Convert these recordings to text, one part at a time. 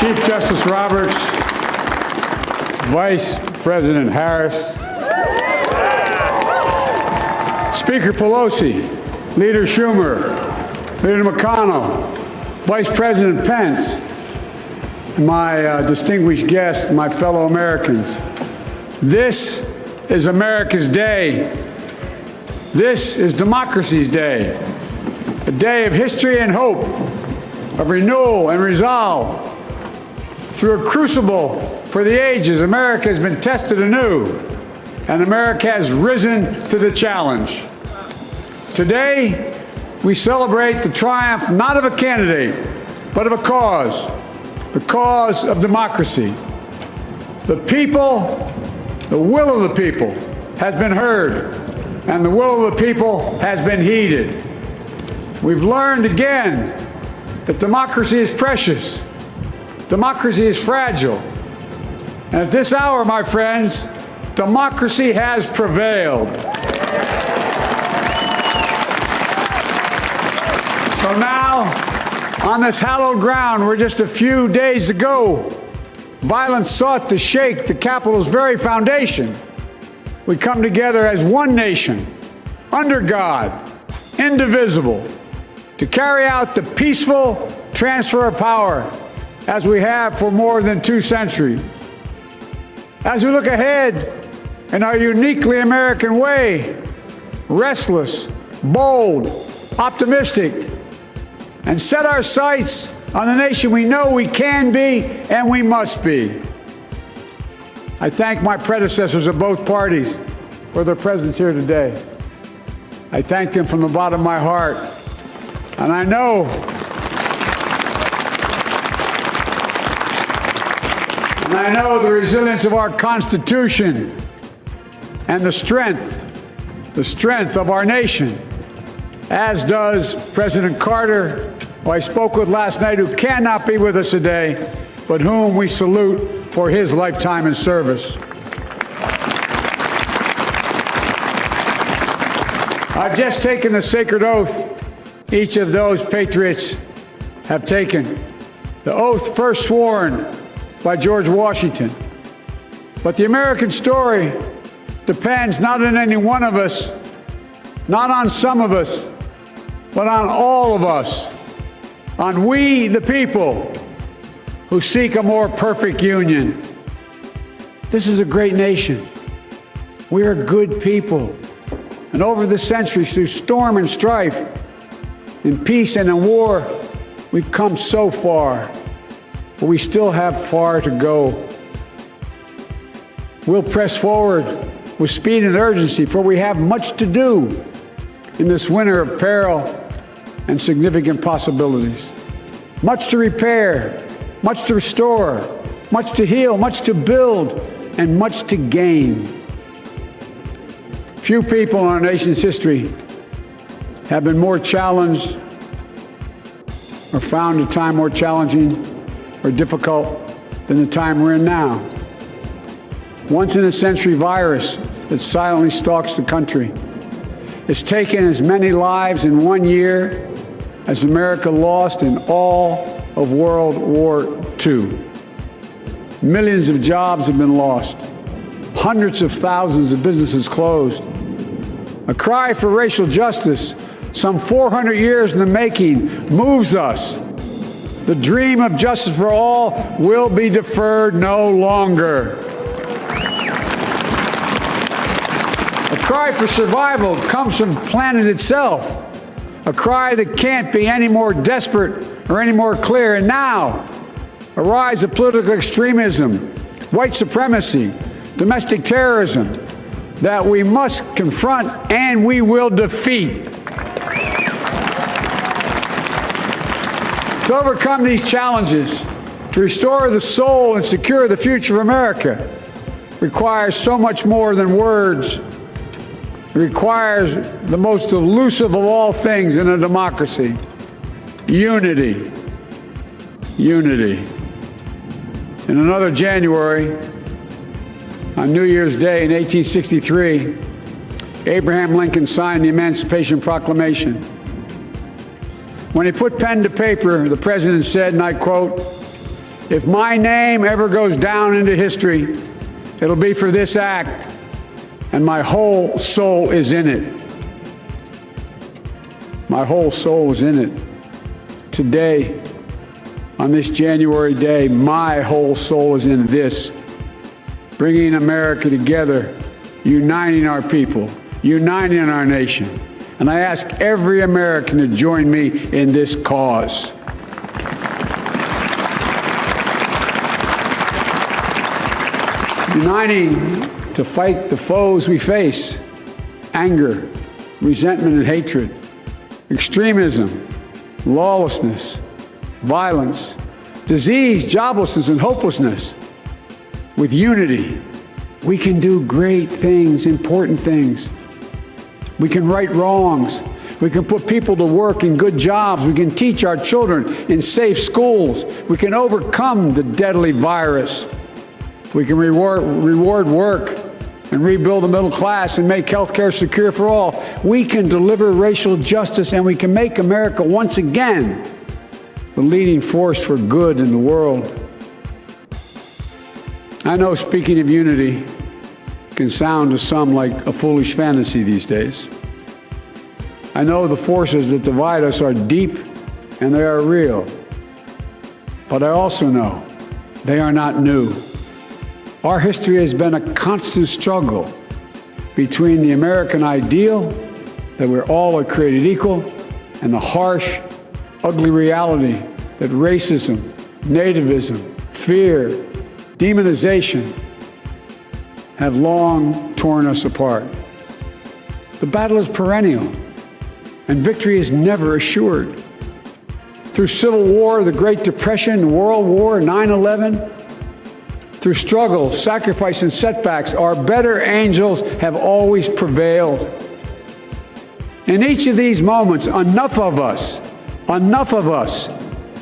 Chief Justice Roberts, Vice President Harris, Speaker Pelosi, Leader Schumer, Leader McConnell, Vice President Pence, and my distinguished guests, my fellow Americans. This is America's day. This is democracy's day, a day of history and hope, of renewal and resolve. Through a crucible for the ages, America has been tested anew, and America has risen to the challenge. Today, we celebrate the triumph not of a candidate, but of a cause, the cause of democracy. The people, the will of the people has been heard, and the will of the people has been heeded. We've learned again that democracy is precious. Democracy is fragile. And at this hour, my friends, democracy has prevailed. So now, on this hallowed ground where just a few days ago, violence sought to shake the Capitol's very foundation, we come together as one nation, under God, indivisible, to carry out the peaceful transfer of power as we have for more than 2 centuries. As we look ahead in our uniquely American way, restless, bold, optimistic, and set our sights on the nation we know we can be and we must be. I thank my predecessors of both parties for their presence here today. I thank them from the bottom of my heart. And I know the resilience of our Constitution and the strength of our nation, as does President Carter, who I spoke with last night, who cannot be with us today, but whom we salute for his lifetime in service. I've just taken the sacred oath each of those patriots have taken, the oath first sworn by George Washington. But the American story depends not on any one of us, not on some of us, but on all of us, on we the people who seek a more perfect union. This is a great nation. We are good people. And over the centuries, through storm and strife, in peace and in war, we've come so far, but we still have far to go. We'll press forward with speed and urgency, for we have much to do in this winter of peril and significant possibilities. Much to repair, much to restore, much to heal, much to build, and much to gain. Few people in our nation's history have been more challenged or found a time more challenging or difficult than the time we're in now. Once-in-a-century virus that silently stalks the country has taken as many lives in 1 year as America lost in all of World War II. Millions of jobs have been lost. Hundreds of thousands of businesses closed. A cry for racial justice, some 400 years in the making, moves us. The dream of justice for all will be deferred no longer. A cry for survival comes from the planet itself. A cry that can't be any more desperate or any more clear. And now, a rise of political extremism, white supremacy, domestic terrorism, that we must confront and we will defeat. To overcome these challenges, to restore the soul and secure the future of America, requires so much more than words. It requires the most elusive of all things in a democracy: unity. Unity. In another January, on New Year's Day in 1863, Abraham Lincoln signed the Emancipation Proclamation. When he put pen to paper, the president said, and I quote, If my name ever goes down into history, it'll be for this act, and my whole soul is in it. My whole soul is in it. Today, on this January day, my whole soul is in this, bringing America together, uniting our people, uniting our nation. And I ask every American to join me in this cause. Uniting to fight the foes we face: anger, resentment and hatred, extremism, lawlessness, violence, disease, joblessness, and hopelessness. With unity, we can do great things, important things. We can right wrongs. We can put people to work in good jobs. We can teach our children in safe schools. We can overcome the deadly virus. We can reward work and rebuild the middle class and make health care secure for all. We can deliver racial justice, and we can make America once again the leading force for good in the world. I know speaking of unity can sound to some like a foolish fantasy these days. I know the forces that divide us are deep and they are real. But I also know they are not new. Our history has been a constant struggle between the American ideal that we're all created equal and the harsh, ugly reality that racism, nativism, fear, demonization have long torn us apart. The battle is perennial, and victory is never assured. Through Civil War, the Great Depression, World War, 9/11, through struggle, sacrifice, and setbacks, our better angels have always prevailed. In each of these moments, enough of us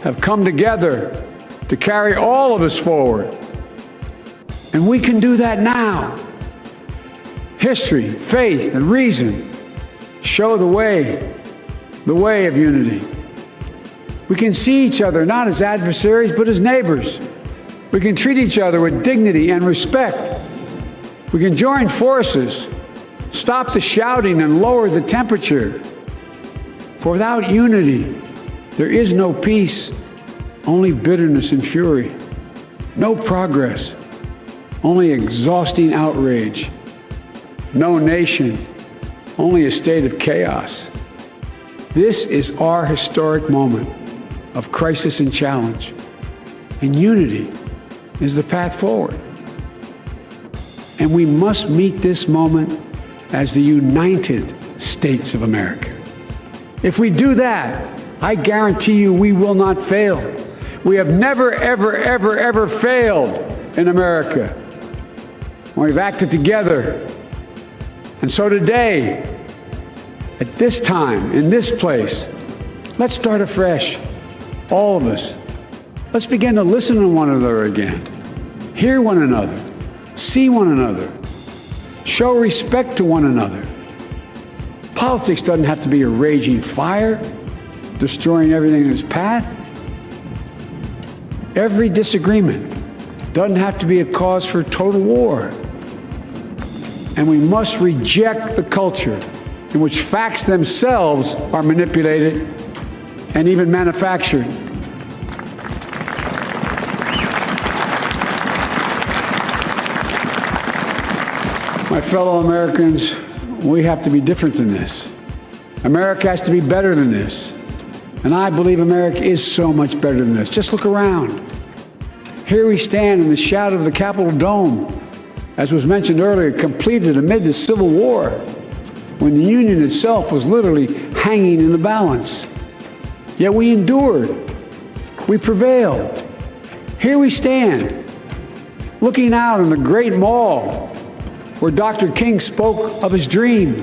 have come together to carry all of us forward. And we can do that now. History, faith, and reason show the way of unity. We can see each other not as adversaries, but as neighbors. We can treat each other with dignity and respect. We can join forces, stop the shouting, and lower the temperature. For without unity, there is no peace, only bitterness and fury. No progress, only exhausting outrage. No nation, only a state of chaos. This is our historic moment of crisis and challenge, and unity is the path forward. And we must meet this moment as the United States of America. If we do that, I guarantee you we will not fail. We have never, ever, ever, ever failed in America. We've acted together. And so today, at this time, in this place, let's start afresh, all of us. Let's begin to listen to one another again, hear one another, see one another, show respect to one another. Politics doesn't have to be a raging fire, destroying everything in its path. Every disagreement doesn't have to be a cause for total war. And we must reject the culture in which facts themselves are manipulated and even manufactured. My fellow Americans, we have to be different than this. America has to be better than this. And I believe America is so much better than this. Just look around. Here we stand in the shadow of the Capitol Dome, as was mentioned earlier, completed amid the Civil War, when the Union itself was literally hanging in the balance. Yet we endured. We prevailed. Here we stand, looking out on the great mall where Dr. King spoke of his dream.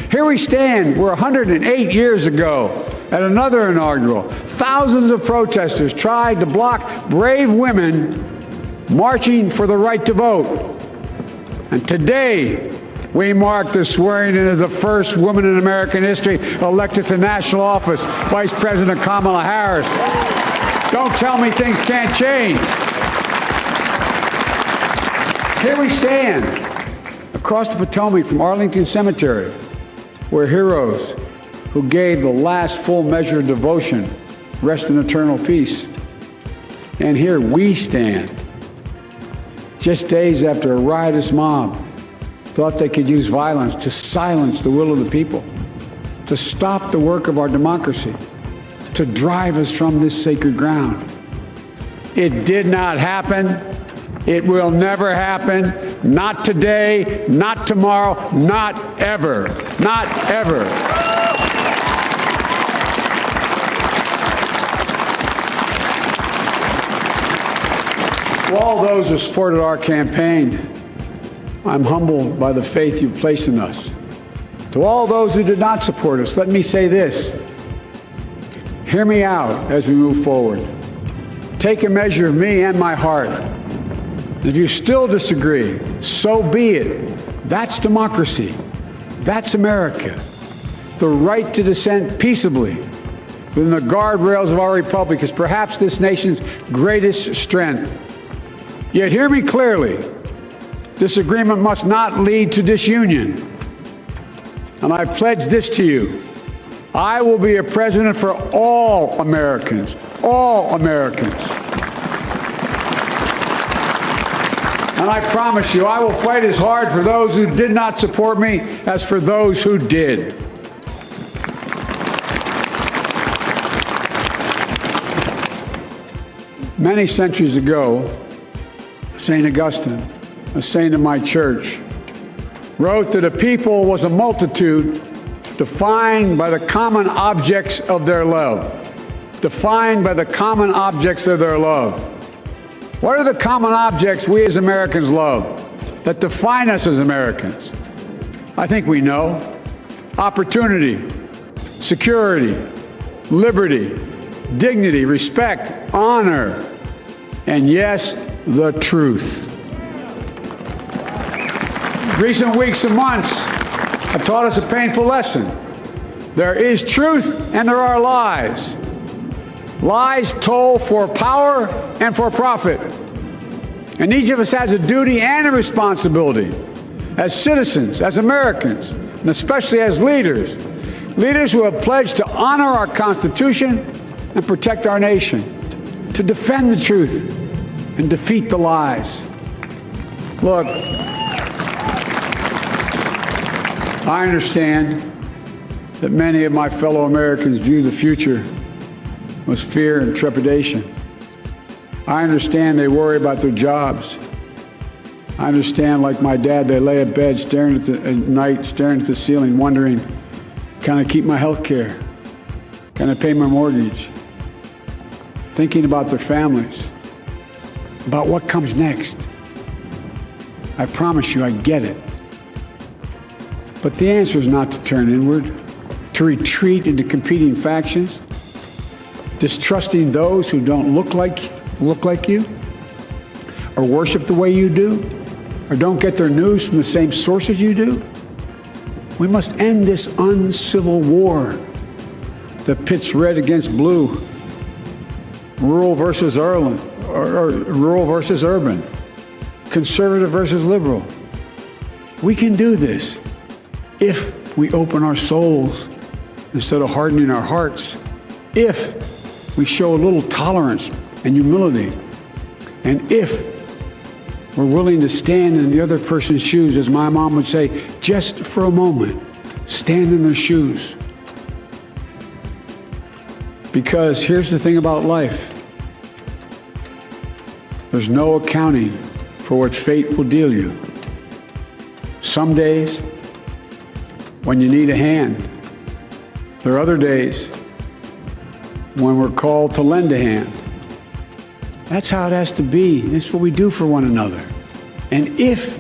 Here we stand where 108 years ago, at another inaugural, thousands of protesters tried to block brave women marching for the right to vote. And today, we mark the swearing in of the first woman in American history elected to national office, Vice President Kamala Harris. Don't tell me things can't change. Here we stand across the Potomac from Arlington Cemetery, where heroes who gave the last full measure of devotion rest in eternal peace. And here we stand, just days after a riotous mob thought they could use violence to silence the will of the people, to stop the work of our democracy, to drive us from this sacred ground. It did not happen. It will never happen. Not today, not tomorrow, not ever. Not ever. To all those who supported our campaign, I'm humbled by the faith you've placed in us. To all those who did not support us, let me say this. Hear me out as we move forward. Take a measure of me and my heart. If you still disagree, so be it. That's democracy. That's America. The right to dissent peaceably within the guardrails of our republic is perhaps this nation's greatest strength. Yet hear me clearly. Disagreement must not lead to disunion. And I pledge this to you. I will be a president for all Americans. All Americans. And I promise you, I will fight as hard for those who did not support me as for those who did. Many centuries ago, St. Augustine, a saint of my church, wrote that a people was a multitude defined by the common objects of their love. Defined by the common objects of their love. What are the common objects we as Americans love that define us as Americans? I think we know. Opportunity, security, liberty, dignity, respect, honor, and yes, the truth. Recent weeks and months have taught us a painful lesson. There is truth and there are lies. Lies told for power and for profit. And each of us has a duty and a responsibility as citizens, as Americans, and especially as leaders. Leaders who have pledged to honor our Constitution and protect our nation, to defend the truth and defeat the lies. Look, I understand that many of my fellow Americans view the future with fear and trepidation. I understand they worry about their jobs. I understand, like my dad, they lay at bed at night, staring at the ceiling, wondering, can I keep my health care? Can I pay my mortgage? Thinking about their families, about what comes next. I promise you, I get it. But the answer is not to turn inward, to retreat into competing factions, distrusting those who don't look like you, or worship the way you do, or don't get their news from the same sources you do. We must end this uncivil war that pits red against blue, rural versus urban, conservative versus liberal. We can do this if we open our souls instead of hardening our hearts, if we show a little tolerance and humility, and if we're willing to stand in the other person's shoes, as my mom would say, just for a moment, stand in their shoes. Because here's the thing about life. There's no accounting for what fate will deal you. Some days, when you need a hand. There are other days when we're called to lend a hand. That's how it has to be. That's what we do for one another. And if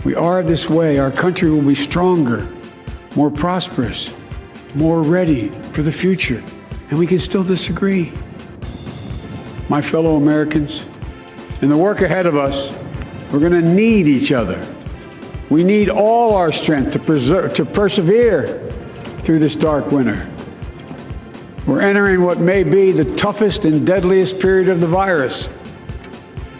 we are this way, our country will be stronger, more prosperous, more ready for the future. And we can still disagree. My fellow Americans, in the work ahead of us, we're going to need each other. We need all our strength to persevere through this dark winter. We're entering what may be the toughest and deadliest period of the virus.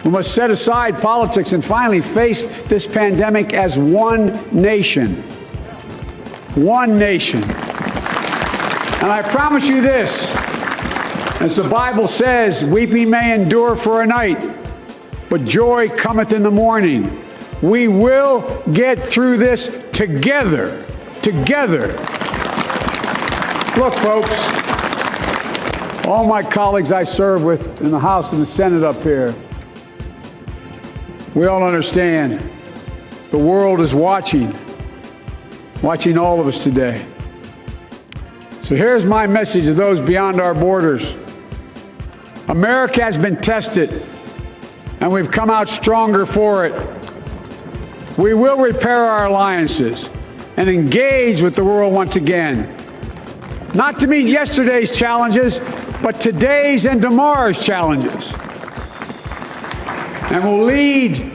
We must set aside politics and finally face this pandemic as one nation. One nation. And I promise you this, as the Bible says, weeping may endure for a night, but joy cometh in the morning. We will get through this together. Together. Look, folks, all my colleagues I serve with in the House and the Senate up here, we all understand the world is watching all of us today. So here's my message to those beyond our borders. America has been tested, and we've come out stronger for it. We will repair our alliances and engage with the world once again, not to meet yesterday's challenges, but today's and tomorrow's challenges. And we'll lead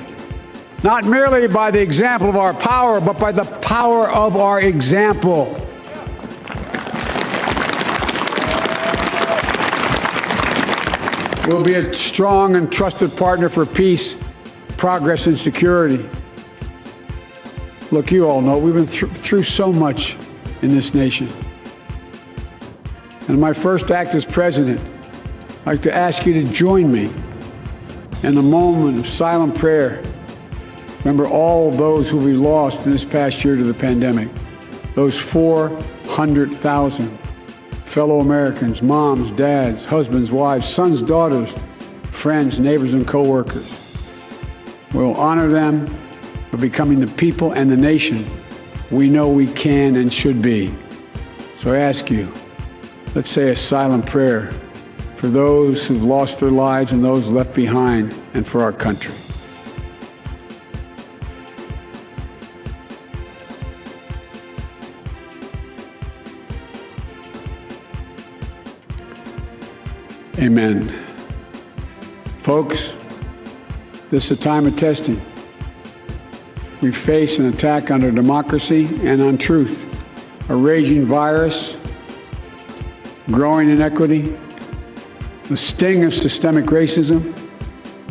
not merely by the example of our power, but by the power of our example. We'll be a strong and trusted partner for peace, progress, and security. Look, you all know we've been through so much in this nation. And in my first act as president, I'd like to ask you to join me in a moment of silent prayer. Remember all of those who we lost in this past year to the pandemic. Those 400,000 fellow Americans, moms, dads, husbands, wives, sons, daughters, friends, neighbors, and co-workers. We'll honor them by becoming the people and the nation we know we can and should be. So I ask you, let's say a silent prayer for those who've lost their lives and those left behind, and for our country. Amen. Folks, this is a time of testing. We face an attack on our democracy and on truth, a raging virus, growing inequity, the sting of systemic racism,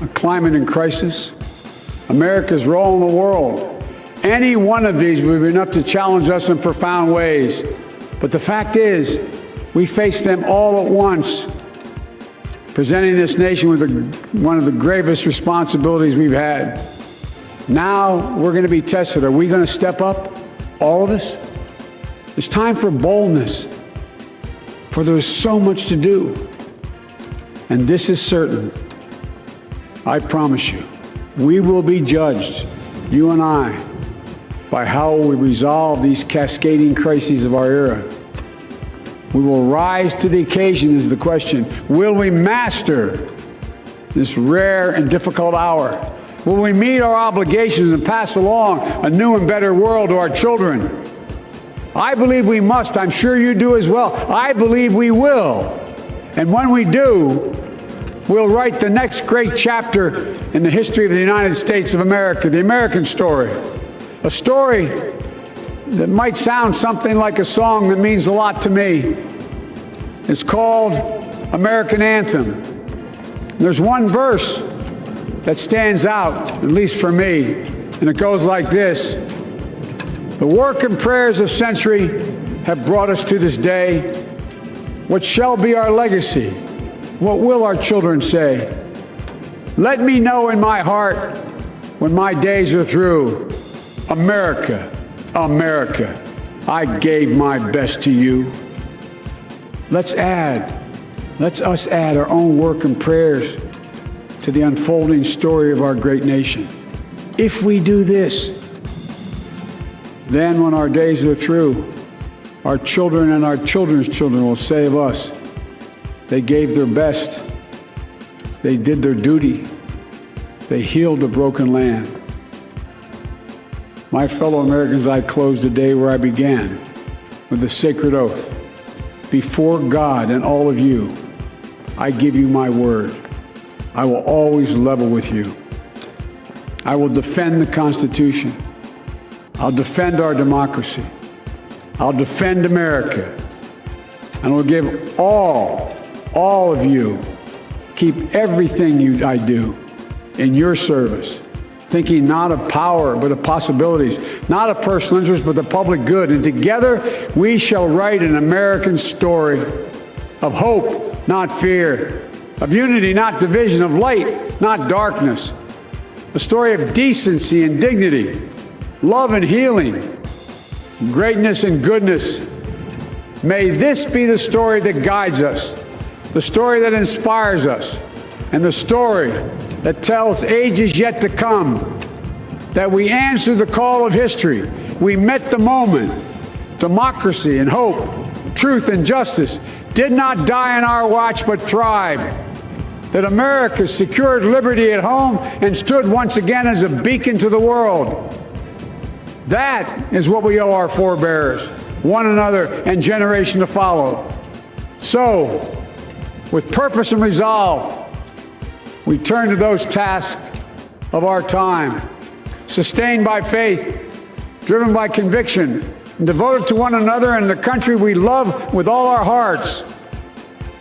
a climate in crisis, America's role in the world. Any one of these would be enough to challenge us in profound ways. But the fact is, we face them all at once, presenting this nation with one of the gravest responsibilities we've had. Now we're going to be tested. Are we going to step up, all of us? It's time for boldness, for there is so much to do. And this is certain. I promise you, we will be judged, you and I, by how we resolve these cascading crises of our era. We will rise to the occasion is the question. Will we master this rare and difficult hour? Will we meet our obligations and pass along a new and better world to our children? I believe we must. I'm sure you do as well. I believe we will. And when we do, we'll write the next great chapter in the history of the United States of America, the American story. A story that might sound something like a song that means a lot to me. It's called American Anthem. There's one verse that stands out, at least for me, and it goes like this. The work and prayers of century have brought us to this day. What shall be our legacy? What will our children say? Let me know in my heart when my days are through. America, America, I gave my best to you. Let's us add our own work and prayers to the unfolding story of our great nation. If we do this, then when our days are through, our children and our children's children will say of us, they gave their best, they did their duty, they healed a broken land. My fellow Americans, I close the day where I began, with the sacred oath. Before God and all of you, I give you my word. I will always level with you. I will defend the Constitution. I'll defend our democracy. I'll defend America. and will give all of you, keep everything I do in your service, thinking not of power, but of possibilities, not of personal interest, but the public good. And together we shall write an American story of hope, not fear, of unity, not division, of light, not darkness, a story of decency and dignity, love and healing, greatness and goodness. May this be the story that guides us, the story that inspires us, and the story that tells ages yet to come that we answered the call of history. We met the moment. Democracy and hope, truth and justice did not die on our watch but thrived. That America secured liberty at home and stood once again as a beacon to the world. That is what we owe our forebears, one another, and generation to follow. So, with purpose and resolve, we turn to those tasks of our time, sustained by faith, driven by conviction, and devoted to one another and the country we love with all our hearts.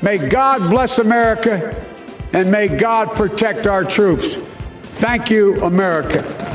May God bless America, and may God protect our troops. Thank you, America.